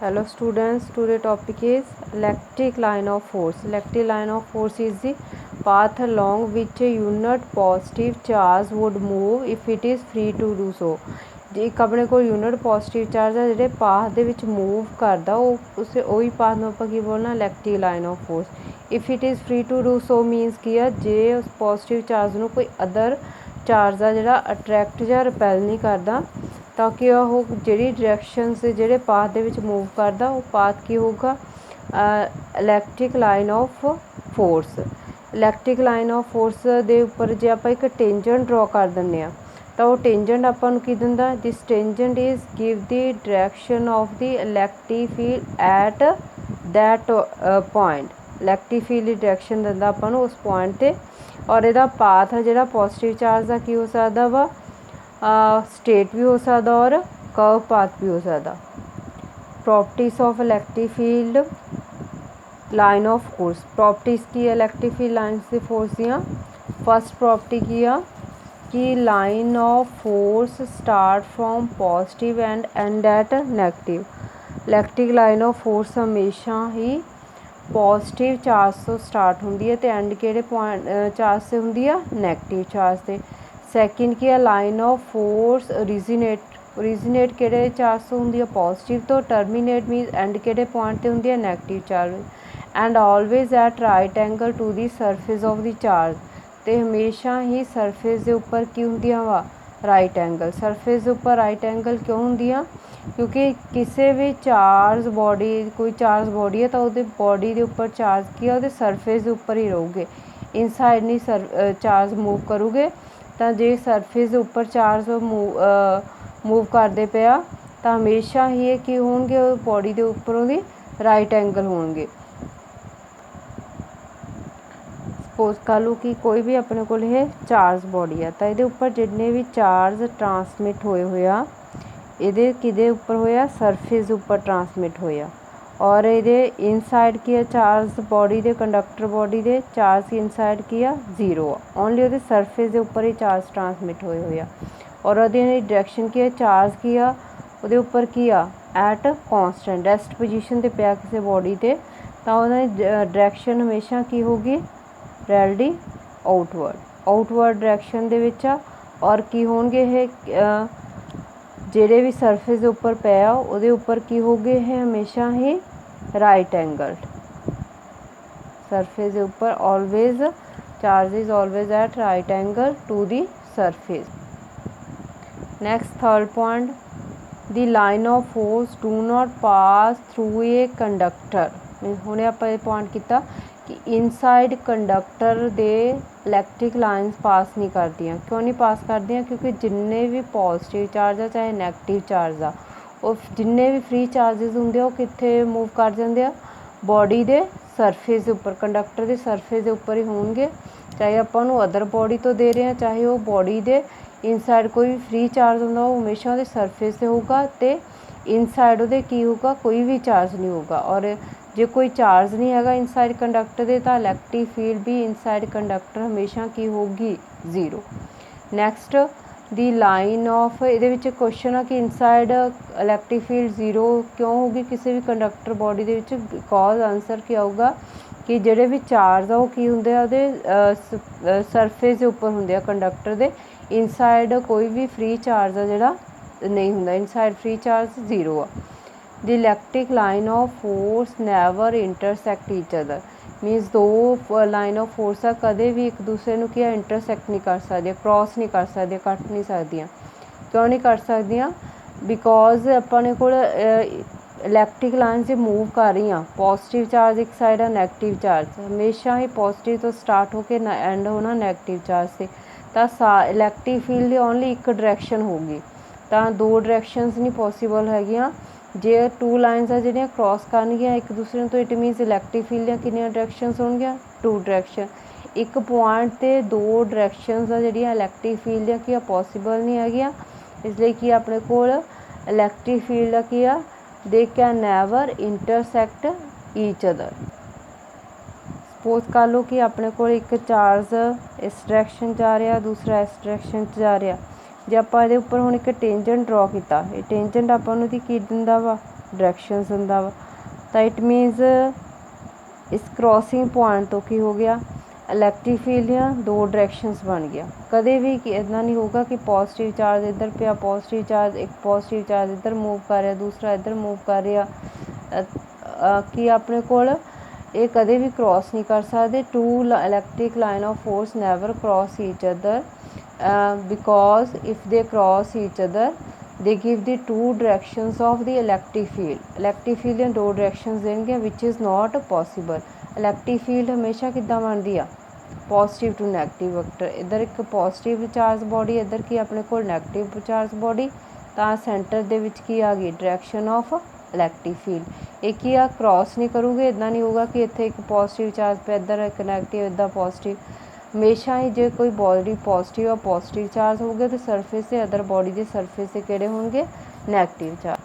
Hello students, today topic is electric line of force. Electric line of force is the path along which a unit positive charge would move if it is free to do so. ਜੇ ਇੱਕ ਆਪਣੇ ਕੋਲ unit positive charge ਆ ਜਿਹੜੇ path ਦੇ ਵਿੱਚ move ਕਰਦਾ ਉਹ ਉਸੇ ਉਹੀ ਪਾਥ ਨੂੰ ਆਪਾਂ ਕੀ ਬੋਲਣਾ electric line of force. If it is free to do so means ਕੀ ਆ ਜੇ ਉਸ ਪੋਜ਼ਿਟਿਵ ਚਾਰਜ ਨੂੰ ਕੋਈ ਅਦਰ ਚਾਰਜ ਆ ਜਿਹੜਾ ਅਟਰੈਕਟ ਜਾਂ ਰਿਪੈਲ ਨਹੀਂ ਕਰਦਾ ਤਾਂ ਕਿ ਉਹ ਜਿਹੜੀ ਡਾਇਰੈਕਸ਼ਨਸ ਜਿਹੜੇ ਪਾਥ ਦੇ ਵਿੱਚ ਮੂਵ ਕਰਦਾ ਉਹ ਪਾਥ ਕੀ ਹੋਊਗਾ electric line of force. Electric line of force ਦੇ ਉੱਪਰ ਜੇ ਆਪਾਂ ਇੱਕ ਟੇਂਜੈਂਟ ਡਰਾ ਕਰ ਦਿੰਦੇ ਹਾਂ ਤਾਂ ਉਹ ਟੇਂਜੈਂਟ ਆਪਾਂ ਨੂੰ ਕੀ ਦਿੰਦਾ ਦਿਸ ਟੇਂਜੈਂਟ is give the direction of the electric field at that point. Electric field the direction ਦਿੰਦਾ ਆਪਾਂ ਨੂੰ ਉਸ ਪੁਆਇੰਟ 'ਤੇ ਔਰ ਇਹਦਾ ਪਾਥ ਆ ਜਿਹੜਾ ਪੋਜ਼ਿਟਿਵ ਚਾਰਜ ਦਾ ਕੀ ਹੋ ਸਕਦਾ ਵਾ स्ट्रेट भी हो सकता और कर्व पाथ भी हो सकता। Properties of electric field line of force. Properties की इलेक्ट्रिक फील्ड लाइन से फोर्स दियाँ फर्स्ट प्रॉपर्टी की कि line of force start from positive end at negative. Electric line of force हमेशा ही पॉजिटिव चार्ज तो स्टार्ट होंगी है तो एंड किहड़े पॉइंट चार्ज से होंगी है नैगेटिव चार्ज से। सैकेंड की लाइन ऑफ फोर्स ओरिजिनेट किहड़े चार्ज तो होंगी है पॉजिटिव तो टर्मीनेट मीन एंड किहड़े पॉइंट ते होंगी है negative charge and always at right angle to the surface of the charge. तो हमेशा ही सरफेस के उपर की होंदियां वा राइट एंगल। सरफेस के उपर राइट एंगल क्यों होंदियां क्योंकि किसी भी चार्ज बॉडी कोई चार्ज बॉडी है तो वो बॉडी के उपर चार्ज की है सरफेस के उपर ही रहूगे इनसाइड नहीं चार्ज मूव करूगे। तो जे सरफेस के उपर चार्ज मूव करते पे तो हमेशा ही की होंगे बॉडी के उपरों दी राइट एंगल होंगे। सपोज कर लो कि कोई भी अपने को चार्ज बॉडी है तो ये उपर जिन्ने भी चार्ज ट्रांसमिट होए हुए ये कि उपर होया सरफेस उपर ट्रांसमिट होया और ये इनसाइड की है चार्ज बॉडी के कंडक्टर बॉडी के चार्ज की इनसाइड की है जीरो ओनली वो सरफेस के उपर ही चार्ज ट्रांसमिट होए हुए और वो डायरेक्शन की है चार्ज की है वो उपर की है एट कॉन्सटेंट रेस्ट पोजीशन ते पिया किसी बॉडी ते तो डायरेक्शन हमेशा की होगी रैलडी आउटवर्ड डायरेक्शन दे विच और की होंगे जेड़े भी सरफेस के उपर पे वो उपर की हो गए है हमेशा ही राइट एंगल। सरफेस के उपर always charge is always at right angle to the surface. Next third point the line of force do not pass through a conductor. हुणे आपां ये पॉइंट किया कि इनसाइड कंडक्टर दे इलैक्ट्रिक लाइनस पास नहीं करदियाँ। क्यों नहीं पास करदियाँ क्योंकि जिन्ने भी पॉजिटिव चार्ज आ चाहे नैगेटिव चार्ज आ वो जिन्ने भी फ्री चार्जिज होंगे वो कित्थे मूव कर जाते हैं बॉडी के सरफेस के उपर कंडक्टर के सरफेस के उपर ही होंगे चाहे आपां अदर बॉडी तो दे रहे हैं चाहे वो बॉडी के इनसाइड कोई भी फ्री चार्ज होंगे वो हमेशा वो सरफेस से होगा तो इनसाइड वो की होगा कोई भी चार्ज नहीं होगा और जे कोई चार्ज नहीं है इनसाइड कंडक्टर दे तो इलैक्ट्रिक फील्ड भी इनसाइड कंडक्टर हमेशा की होगी zero. Next the line of ये क्वेश्चन है कि इनसाइड इलैक्ट्रिक फील्ड जीरो क्यों होगी किसी भी कंडक्टर बॉडी के कॉज आंसर क्या होगा कि जोड़े भी चार्ज आ वो की होंगे सरफेस के उपर होंगे कंडक्टर के इनसाइड कोई भी फ्री चार्ज आ जोड़ा नहीं होंगे इनसाइड फ्री चार्ज जीरो आ। The electric line of force never intersect each other means दो लाइन ऑफ फोर्स आ कदे भी एक दूसरे को क्या इंटरसैक्ट नहीं कर सकती क्रॉस नहीं कर सकती कट नहीं सकदियाँ। क्यों नहीं कर सकदियाँ बिकॉज अपने को इलैक्ट्रिक लाइन से मूव कर रही हैं पॉजिटिव चार्ज एक साइड है नैगेटिव चार्ज हमेशा ही पॉजिटिव तो स्टार्ट होकर एंड होना नैगेटिव चार्ज से तो इलैक्ट्रिक फील्ड ओनली एक डायरैक्शन होगी तो दो डायरैक्शनस नहीं पॉसीबल है जे टू लाइन्स आ जिहड़ियां क्रॉस करनगियां एक दूसरे तो इट मीनस इलैक्ट्रिक फील्ड ਦੀਆਂ कितनियां डायरैक्शनस होणगियां टू डायरैक्शन एक पॉइंट ते दो डायरैक्शनस आ जिहड़ियां इलैक्ट्रिक फील्ड ਦੀਆਂ की पॉसीबल नहीं हैगियां इसलिए कि अपने कोल इलैक्ट्रिक फील्ड की they can never intersect each other. Suppose कर लो कि अपने कोल एक चार्ज इस डायरैक्शन जा रहा दूसरा इस डायरैक्शन जा रहा जे आप उपर हुण एक टेंजेंट ड्रॉ किया टेंजेंट आपां नूं की दिंदा वा ਡਾਇਰੈਕਸ਼ਨਸ ਹੁੰਦਾ ਵਾ। ਤਾਂ ਇਟ ਮੀਨਸ ਇਸ ਕ੍ਰੋਸਿੰਗ ਪੁਆਇੰਟ ਤੋਂ ਕੀ ਹੋ ਗਿਆ, ਇਲੈਕਟ੍ਰਿਕ ਫੀਲਡ ਦੀਆਂ ਦੋ ਡਾਇਰੈਕਸ਼ਨਸ ਬਣ ਗਿਆ। ਕਦੇ ਵੀ ਇੱਦਾਂ ਨਹੀਂ ਹੋਊਗਾ ਕਿ ਪੋਜ਼ੀਟਿਵ ਚਾਰਜ ਇੱਧਰ ਪਿਆ, ਪੋਜ਼ੀਟਿਵ ਚਾਰਜ ਇੱਕ ਪੋਜ਼ੀਟਿਵ ਚਾਰਜ ਇੱਧਰ ਮੂਵ ਕਰ ਰਿਹਾ, ਦੂਸਰਾ ਇੱਧਰ ਮੂਵ ਕਰ ਰਿਹਾ, ਕਿ ਆਪਣੇ ਕੋਲ ਇਹ ਕਦੇ ਵੀ ਕ੍ਰੋਸ ਨਹੀਂ ਕਰ ਸਕਦੇ। Two electric line of force never cross each other because if they cross each other they give the two directions of the electric field. Electric field ਦੀਆਂ ਦੋ ਡਾਇਰੈਕਸ਼ਨਸ ਦੇਣਗੀਆਂ which is not possible. Electric field ਹਮੇਸ਼ਾ ਕਿੱਦਾਂ ਬਣਦੀ ਆ, positive to negative vector. ਇੱਧਰ ਇੱਕ positive charge body, ਇੱਧਰ ਕੀ ਆਪਣੇ ਕੋਲ ਨੈਗੇਟਿਵ ਚਾਰਜ ਬੋਡੀ, ਤਾਂ ਸੈਂਟਰ ਦੇ ਵਿੱਚ ਕੀ ਆ ਗਈ, ਡਾਇਰੈਕਸ਼ਨ ਆਫ ਇਲੈਕਟ੍ਰਿਕ ਫੀਲਡ। ਇਹ ਕੀ ਆ, ਕ੍ਰੋਸ ਨਹੀਂ ਕਰੂਗੇ। ਇੱਦਾਂ ਨਹੀਂ ਹੋਊਗਾ ਕਿ ਇੱਥੇ ਇੱਕ ਪੋਜ਼ੀਟਿਵ ਚਾਰਜ ਪਿਆ, ਇੱਧਰ ਇੱਕ ਨੈਗੇਟਿਵ, ਇੱਦਾਂ ਪੋਜ਼ੀਟਿਵ। ਹਮੇਸ਼ਾ ਹੀ ਜੇ ਕੋਈ ਬੋਡੀ ਪੋਜ਼ੀਟਿਵ ਆ, ਪੋਜ਼ੀਟਿਵ ਚਾਰਜ ਹੋਊਗਾ ਤਾਂ ਸਰਫੇਸ 'ਤੇ, ਅਦਰ ਬੋਡੀ ਦੇ ਸਰਫੇਸ 'ਤੇ ਕਿਹੜੇ ਹੋਣਗੇ, negative charge.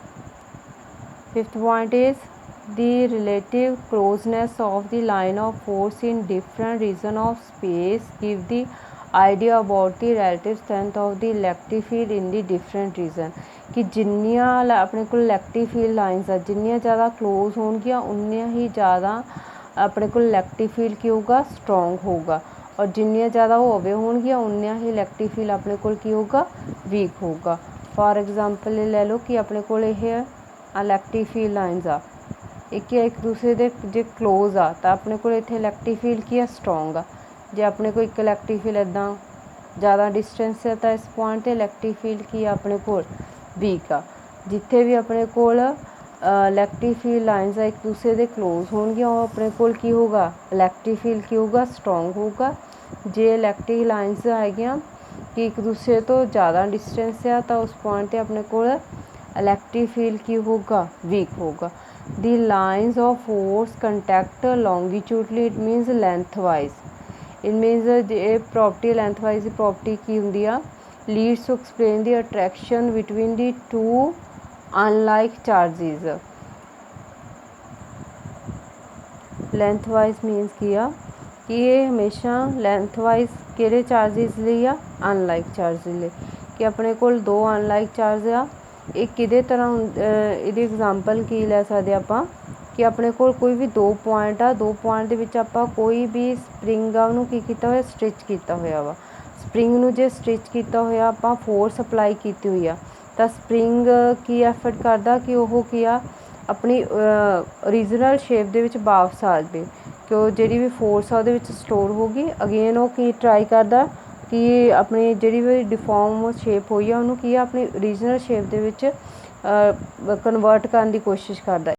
Fifth point is the relative closeness of the line of force in different region of space give the idea about the relative strength of the electric field in the different region। कि जिन्नियां अपने को electric field lines आ जिन्नियां ज़्यादा close होणगियां उन्नियां ही ज़्यादा अपने को electric field की होगा, स्ट्रोंग होगा, और जिन्नियां ज़्यादा वो अवे होणगियां उन्नियां ही इलैक्ट्रिक फील्ड अपने को की होगा, वीक होगा। फॉर एग्जाम्पल ले लो कि अपने को इलैक्ट्रिक फील्ड लाइन्स आ एक दूसरे ਦੇ ਜੇ ਕਲੋਜ਼ ਆ ਤਾਂ ਆਪਣੇ ਕੋਲ ਇੱਥੇ ਇਲੈਕਟ੍ਰਿਕ ਫੀਲਡ ਕੀ ਆ, ਸਟਰੋਂਗ ਆ। ਜੇ ਆਪਣੇ ਕੋਲ ਇੱਕ ਇਲੈਕਟ੍ਰਿਕ ਫੀਲਡ ਇੱਦਾਂ ਜ਼ਿਆਦਾ ਡਿਸਟੈਂਸ ਹੈ ਤਾਂ ਇਸ ਪੁਆਇੰਟ 'ਤੇ ਇਲੈਕਟ੍ਰਿਕ ਫੀਲਡ ਕੀ ਆ, ਆਪਣੇ ਕੋਲ ਵੀਕ ਆ। ਜਿੱਥੇ ਵੀ ਆਪਣੇ ਕੋਲ ਇਲੈਕਟ੍ਰਿਕ ਫੀਲਡ ਲਾਈਨਸ ਆ ਇੱਕ ਦੂਸਰੇ ਦੇ ਕਲੋਜ਼ ਹੋਣਗੀਆਂ ਉਹ ਆਪਣੇ ਕੋਲ ਕੀ ਹੋਊਗਾ, ਇਲੈਕਟ੍ਰਿਕ ਫੀਲਡ ਕੀ ਹੋਊਗਾ, ਸਟਰੋਂਗ ਹੋਊਗਾ। ਜੇ ਇਲੈਕਟ੍ਰਿਕ ਲਾਈਨਸ ਹੈਗੀਆਂ ਕਿ ਇੱਕ ਦੂਸਰੇ ਤੋਂ ਜ਼ਿਆਦਾ ਡਿਸਟੈਂਸ ਆ ਤਾਂ ਉਸ ਪੁਆਇੰਟ 'ਤੇ ਆਪਣੇ ਕੋਲ ਇਲੈਕਟ੍ਰਿਕ ਫੀਲਡ ਕੀ ਹੋਊਗਾ, ਵੀਕ ਹੋਊਗਾ। The lines of force contact longitudinally, it means lengthwise, it means ਇਹ property lengthwise ਦੀ property ਕੀ ਹੁੰਦੀ ਆ, leads to explain the attraction between the two unlike charges। lengthwise means ਕੀ ਆ ਕਿ ਇਹ ਹਮੇਸ਼ਾ lengthwise ਕਿਹੜੇ ਚਾਰਜਿਸ ਲਈ ਆ, ਅਨਲਾਈਕ ਚਾਰਜ ਲਈ। ਕਿ ਆਪਣੇ ਕੋਲ ਦੋ ਅਨਲਾਈਕ ਚਾਰਜ ਆ, ਇਹ ਕਿਹਦੇ ਤਰ੍ਹਾਂ ਇਹਦੀ ਐਗਜ਼ਾਮਪਲ ਕੀ ਲੈ ਸਕਦੇ ਆਪਾਂ ਕਿ ਆਪਣੇ ਕੋਲ ਕੋਈ ਵੀ ਦੋ ਪੁਆਇੰਟ ਆ, ਦੋ ਪੁਆਇੰਟ ਦੇ ਵਿੱਚ ਆਪਾਂ ਕੋਈ ਵੀ ਸਪਰਿੰਗ ਆ ਉਹਨੂੰ ਕੀ ਕੀਤਾ ਹੋਇਆ, ਸਟਿਚ ਕੀਤਾ ਹੋਇਆ ਵਾ। ਸਪਰਿੰਗ ਨੂੰ ਜੇ ਸਟਿਚ ਕੀਤਾ ਹੋਇਆ ਆਪਾਂ ਫੋਰਸ ਅਪਲਾਈ ਕੀਤੀ ਹੋਈ ਆ ਤਾਂ ਸਪਰਿੰਗ ਕੀ ਐਫਰਟ ਕਰਦਾ ਕਿ ਉਹ ਕੀ ਆ, ਆਪਣੀ ਓਰੀਜਨਲ ਸ਼ੇਪ ਦੇ ਵਿੱਚ ਵਾਪਸ ਆ ਜਾਵੇ, ਕਿ ਉਹ ਜਿਹੜੀ ਵੀ ਫੋਰਸ ਆ ਉਹਦੇ ਵਿੱਚ ਸਟੋਰ ਹੋ ਗਈ। ਅਗੇਨ ਉਹ ਕੀ ਟਰਾਈ ਕਰਦਾ ਕਿ ਆਪਣੀ ਜਿਹੜੀ ਵੀ ਡਿਫੋਰਮ ਸ਼ੇਪ ਹੋਈ ਆ ਉਹਨੂੰ ਕੀ ਆ, ਆਪਣੀ ਓਰੀਜਨਲ ਸ਼ੇਪ ਦੇ ਵਿੱਚ ਕਨਵਰਟ ਕਰਨ ਦੀ ਕੋਸ਼ਿਸ਼ ਕਰਦਾ।